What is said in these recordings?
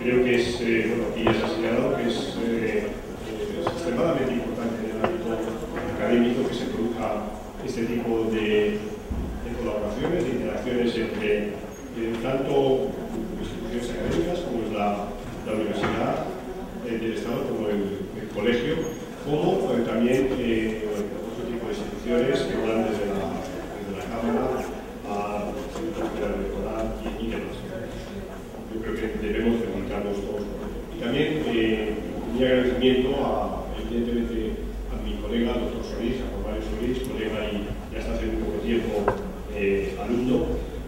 creo que es, bueno, aquí ya se ha señalado que es extremadamente importante en el ámbito académico que se produzca este tipo de colaboraciones, de interacciones entre tanto instituciones académicas como es la Universidad del Estado, como el colegio, como también otro tipo de instituciones que van desde la Cámara al Centro Federal Electoral y demás. Yo creo que debemos felicitarnos todos por ello. Y también mi agradecimiento evidentemente a mi colega, el doctor Solís, a Juan Mario Solís, colega y hasta hace muy poco tiempo alumno.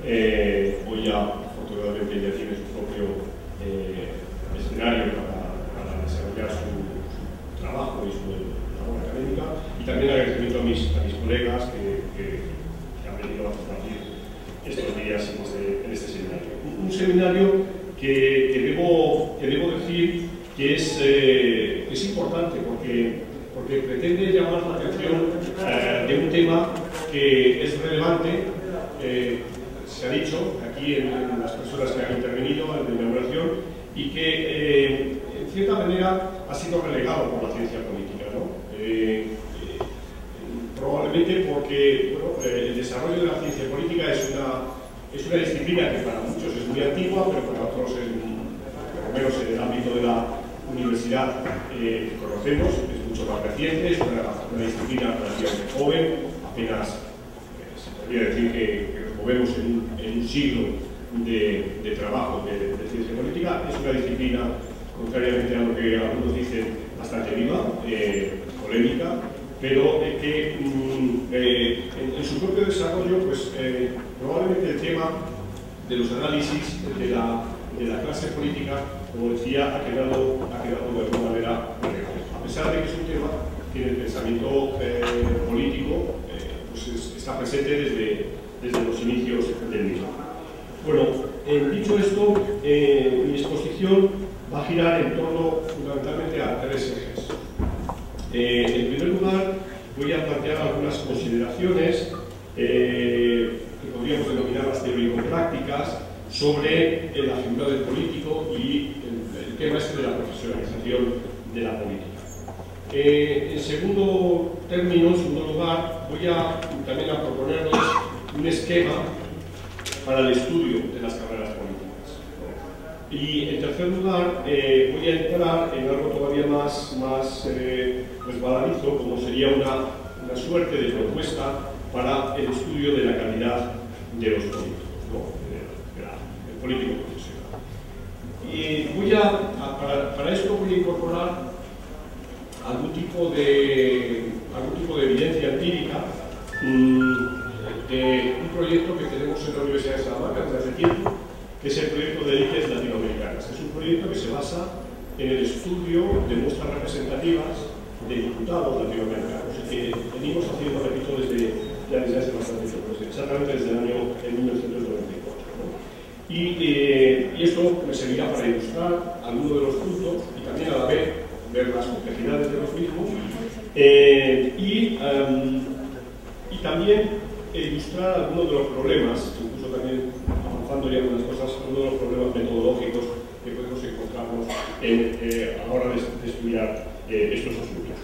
Hoy ya, afortunadamente, ya tiene su propio escenario para desarrollar su trabajo y su labor académica. Y también agradecimiento a mis colegas que han venido a compartir estos días en este seminario. Un seminario que debo decir que es importante porque pretende llamar la atención de un tema que es relevante. Se ha dicho aquí en las personas que han intervenido en la inauguración y que en cierta manera ha sido relegado por la ciencia política, ¿no? Probablemente porque el desarrollo de la ciencia política es una disciplina que para muchos es muy antigua, pero para otros es, por lo menos en el ámbito de la universidad conocemos, es mucho más reciente, es una disciplina relativamente joven, apenas se podría decir que nos movemos en un siglo de trabajo de ciencia política. Es una disciplina, contrariamente a lo que algunos dicen, bastante viva, polémica, pero que en su propio desarrollo, pues probablemente el tema de los análisis de la clase política, como decía, ha quedado de alguna manera relegado. A pesar de que es un tema que en el pensamiento político pues está presente desde los inicios del mismo. Bueno, dicho esto, mi exposición va a girar en torno fundamentalmente a tres ejes. En primer lugar, voy a plantear algunas consideraciones que podríamos denominarlas teórico-prácticas sobre la figura del político y el tema de la profesionalización de la política. En segundo lugar, voy también a proponerles un esquema para el estudio de las carreras políticas. Y en tercer lugar, voy a entrar en algo todavía más resbaladizo, como sería una suerte de propuesta para el estudio de la calidad de los políticos, ¿no? El político profesional. Y para esto voy a incorporar algún tipo de evidencia empírica de un proyecto que tenemos en la Universidad de Salamanca desde hace tiempo, que es el proyecto de élites latinoamericanas. Es un proyecto que se basa en el estudio de muestras representativas de diputados latinoamericanos, que venimos haciendo, repito, desde hace bastante tiempo, exactamente desde el año 1994. ¿no? Y esto me servirá para ilustrar algunos de los puntos y también a la vez ver las complejidades de los mismos y también ilustrar algunos de los problemas, incluso también avanzando ya algunas cosas, algunos de los problemas metodológicos que podemos encontrarnos a la hora de estudiar estos asuntos.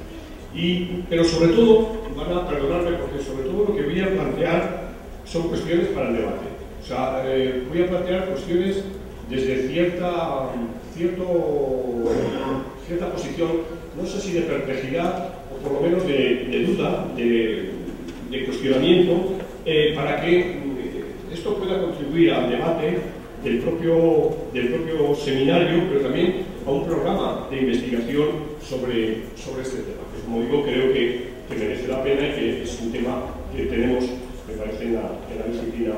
Pero sobre todo, van a perdonarme porque sobre todo lo que voy a plantear son cuestiones para el debate. O sea, voy a plantear cuestiones desde cierta posición, no sé si de perplejidad o por lo menos de duda, de cuestionamiento, para que esto pueda contribuir al debate del propio seminario, pero también a un programa de investigación sobre este tema. Pues, como digo, creo que merece la pena y que es un tema que tenemos, me parece, en la disciplina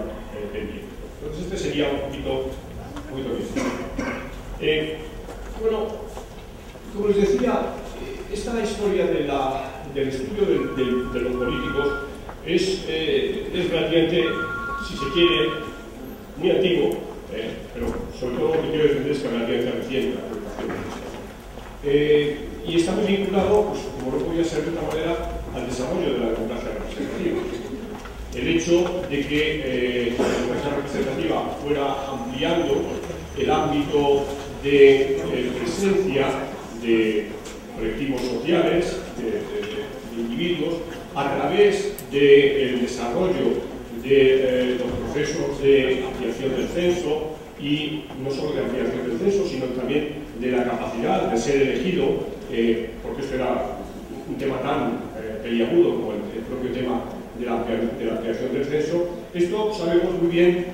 pendiente. Entonces este sería un poquito bien. Bueno, como les decía, esta historia del estudio de los políticos es relativamente, si se quiere, muy antiguo, pero sobre todo lo que quiero defender es que relativamente reciente. Y está muy vinculado, pues, como no podía ser de otra manera, al desarrollo de la democracia representativa. El hecho de que la democracia representativa fuera ampliando el ámbito de presencia de colectivos sociales, de individuos, a través del desarrollo de los procesos de ampliación del censo, y no solo de ampliación del censo, sino también de la capacidad de ser elegido, porque esto era un tema tan peliagudo como el propio tema de la ampliación del censo. Esto sabemos muy bien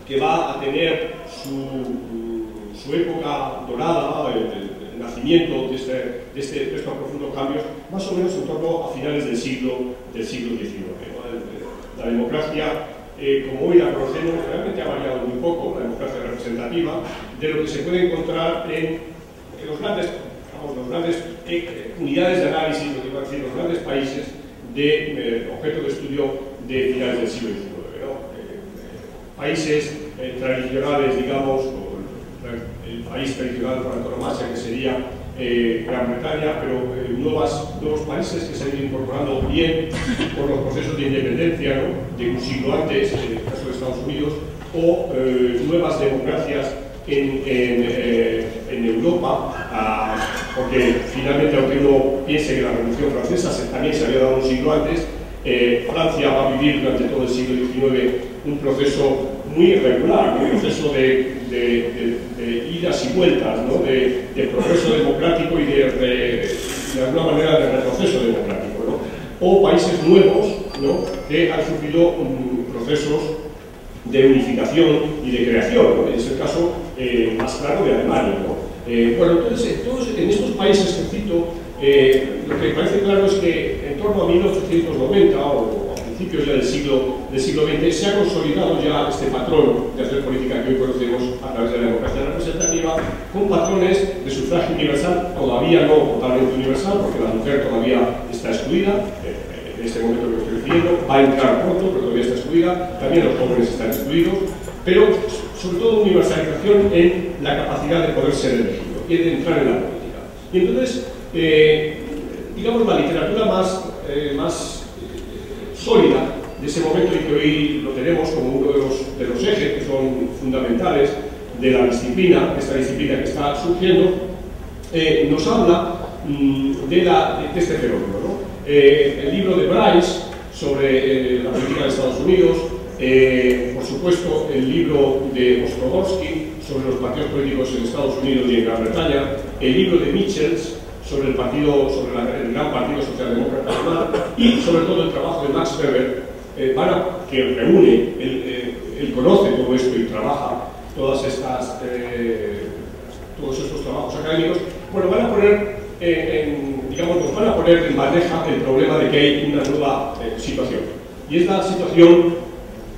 que va a tener su época dorada, el nacimiento de estos profundos cambios, más o menos en torno a finales del siglo XIX. La democracia, como hoy la conocemos, realmente ha variado muy poco, la democracia representativa, de lo que se puede encontrar en los grandes unidades de análisis, lo que iba a decir, los grandes países de objeto de estudio de finales del siglo XIX. Países tradicionales, digamos, el país tradicional por antonomasia, que sería Gran Bretaña, pero nuevos países que se han ido incorporando bien por los procesos de independencia, ¿no?, de un siglo antes, en el caso de Estados Unidos, o nuevas democracias en Europa, porque finalmente, aunque uno piense que la Revolución Francesa también se había dado un siglo antes, Francia va a vivir durante todo el siglo XIX un proceso muy irregular, un proceso de idas y vueltas, ¿no?, de progreso democrático y de alguna manera de retroceso democrático, ¿no? O países nuevos, ¿no?, que han sufrido procesos de unificación y de creación, ¿no? Es el caso más claro de Alemania, ¿no? Bueno, entonces, en estos países que cito, lo que parece claro es que en torno a 1890 o a principios ya del siglo XX se ha consolidado ya este patrón de hacer política que hoy conocemos a través de la democracia representativa, con patrones de sufragio universal, todavía no totalmente universal, porque la mujer todavía está excluida, en este momento que estoy refiriendo, va a entrar pronto, pero todavía está excluida, también los jóvenes están excluidos, pero sobre todo universalización en la capacidad de poder ser elegido y de entrar en la política. Y entonces, digamos, la literatura más sólida de ese momento, y que hoy lo tenemos como uno de los ejes que son fundamentales de la disciplina, esta disciplina que está surgiendo, nos habla de este fenómeno, ¿no? El libro de Bryce sobre la política de Estados Unidos, por supuesto el libro de Ostrogowski sobre los partidos políticos en Estados Unidos y en Gran Bretaña, el libro de Michels sobre el gran partido socialdemócrata alemán, y sobre todo el trabajo de Max Weber, que reúne, él conoce todo esto y trabaja todos estos trabajos académicos. Bueno, van a poner nos van a poner en bandeja el problema de que hay una nueva situación, y es la situación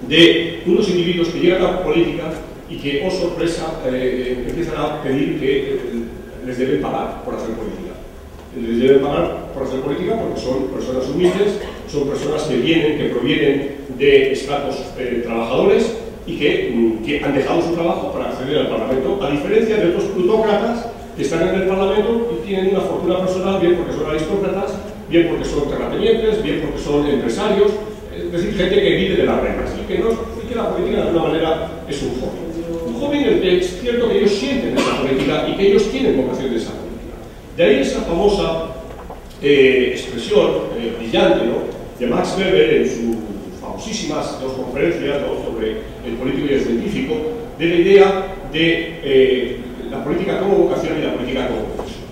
de unos individuos que llegan a la política y que, oh sorpresa, empiezan a pedir que les deben pagar por hacer política. Les deben pagar por hacer política porque son personas humildes, son personas que provienen de estratos trabajadores y que han dejado su trabajo para acceder al Parlamento, a diferencia de otros plutócratas que están en el Parlamento y tienen una fortuna personal, bien porque son aristócratas, bien porque son terratenientes, bien porque son empresarios, es decir, gente que vive de las reglas y que la política de alguna manera es un hobby. Un hobby en el que es cierto que ellos sienten esa política y que ellos tienen vocación de esa política. De ahí esa famosa expresión brillante, ¿no?, de Max Weber en sus famosísimas dos conferencias, ¿no?, sobre el político y el científico, de la idea de la política como vocación y la política como profesión.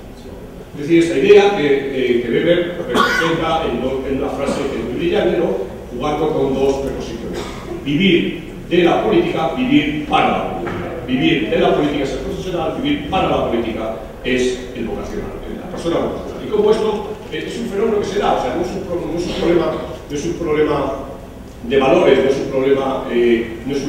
Es decir, esta idea que Weber representa en una frase que es muy brillante, ¿no?, jugando con dos preposiciones: vivir de la política, vivir para la política. Vivir de la política es el profesional, vivir para la política es el vocacional, la persona vocacional. Y como esto es un fenómeno que se da, o sea, no es un problema de valores, no es un problema, no es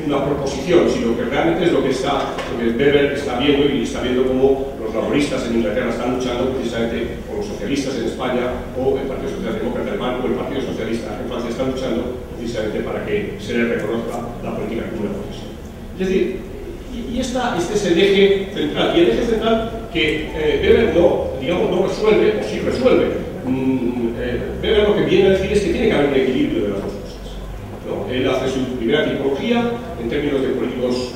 una proposición, sino que realmente es lo que Weber está viendo, y está viendo cómo los laboristas en Inglaterra están luchando precisamente, o los socialistas en España, o el Partido Socialdemócrata Alemán, o el Partido Socialista en Francia, están luchando precisamente para que se les reconozca la política como una profesión. Es decir, este es el eje central, y el eje central que Weber no resuelve, o sí resuelve. Weber lo que viene a decir es que tiene que haber un equilibrio de las dos cosas, ¿no? Él hace su primera tipología en términos de políticos,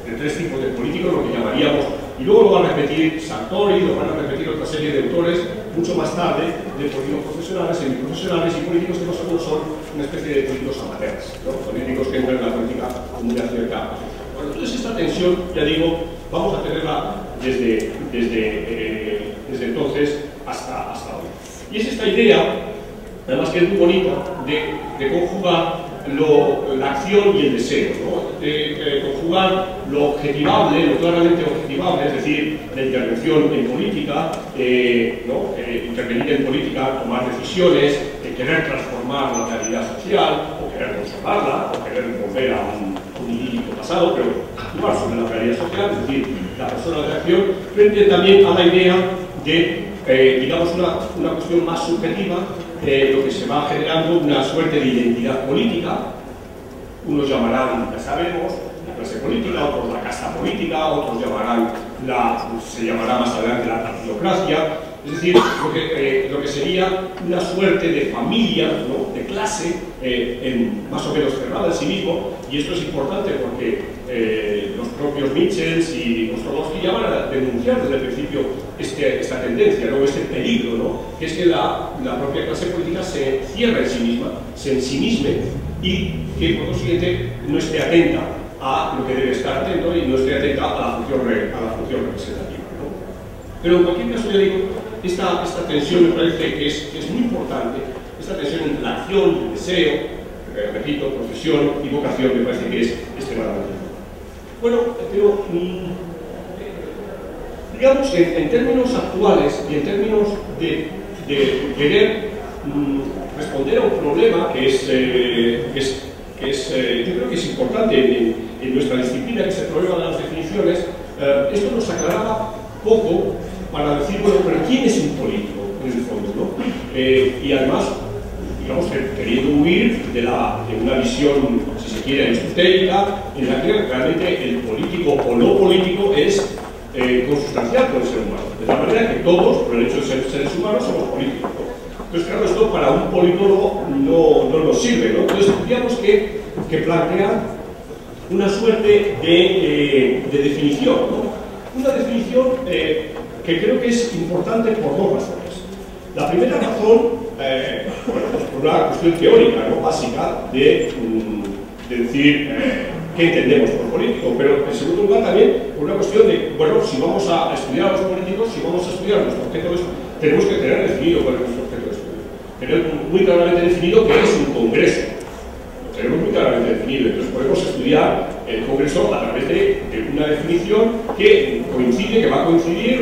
en tres tipos de políticos, lo que llamaríamos, y luego lo van a repetir Sartori, lo van a repetir otra serie de autores mucho más tarde, de políticos profesionales, semiprofesionales y políticos que más o menos son una especie de políticos amateurs, ¿no? Políticos que entran en la política con una cierta posición. Bueno, entonces esta tensión, ya digo, vamos a tenerla desde entonces hasta hoy. Y es esta idea, además que es muy bonita, de conjugar la acción y el deseo, ¿no? De conjugar lo objetivable, lo claramente objetivable, es decir, la intervención en política, ¿no? Intervenir en política, tomar decisiones, querer transformar la realidad social, o querer conservarla, o querer volver a un idílico pasado, pero actuar sobre la realidad social, es decir, la persona de acción, frente también a la idea de, digamos, una cuestión más subjetiva, lo que se va generando una suerte de identidad política. Unos llamarán, ya sabemos, la clase política, otros la casta política, otros llamarán se llamará más adelante la partidocracia, es decir, lo que sería una suerte de familia, ¿no? De clase, más o menos cerrada en sí mismo, y esto es importante porque los propios Mitchell y Ostrogowski llaman a denunciar desde el principio esta tendencia, ¿no? Este peligro, ¿no? Que es que la propia clase política se cierra en sí misma, se ensimisme y que por consiguiente no esté atenta a lo que debe estar atento y no esté atenta a la función representativa, ¿no? Pero en cualquier caso, ya digo, esta tensión me parece que es muy importante, esta tensión entre la acción, el deseo, repito, profesión y vocación, me parece que es extremadamente importante. Bueno, pero digamos, en términos actuales y en términos de querer responder a un problema que yo creo que es importante en nuestra disciplina, que es el problema de las definiciones, esto nos aclaraba poco para decir, bueno, pero ¿quién es un político en el fondo, ¿no? Y además, digamos, queriendo huir de una visión, si se quiere, aristotelica, en la que realmente el político o no político es consustancial con el ser humano. De tal manera que todos, por el hecho de ser seres humanos, somos políticos, ¿no? Entonces, claro, esto para un politólogo no nos sirve, ¿no? Entonces, tendríamos que plantear una suerte de definición, ¿no? Una definición que creo que es importante por dos razones. La primera razón, bueno, pues por una cuestión teórica, ¿no? Básica, de decir qué entendemos por político, pero en segundo lugar también por una cuestión de, bueno, si vamos a estudiar a los políticos, si vamos a estudiar nuestro objeto de estudio, tenemos que tener definido cuál es nuestro objeto de estudio. Tener muy claramente definido qué es un congreso. Lo tenemos muy claramente definido, entonces podemos estudiar el congreso a través de una definición que coincide, que va a coincidir,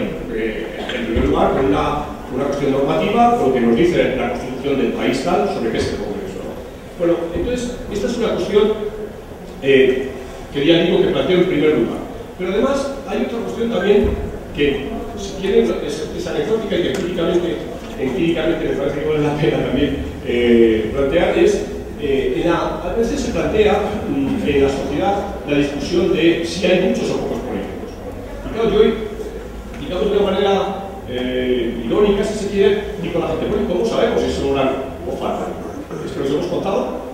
en primer lugar, con una cuestión normativa, con lo que nos dice la Constitución del país tal sobre qué es el congreso, ¿no? Bueno, entonces, esta es una cuestión que ya digo que planteo en primer lugar. Pero además hay otra cuestión también que, si quieren, es anecdótica y que empíricamente me parece que vale la pena también plantear, es a veces se plantea en la sociedad la discusión de si hay muchos o pocos políticos. Y claro, yo, digamos de una manera irónica, si se quiere, digo a la gente, bueno, ¿cómo sabemos si sobran o faltan? ¿Es que nos hemos contado?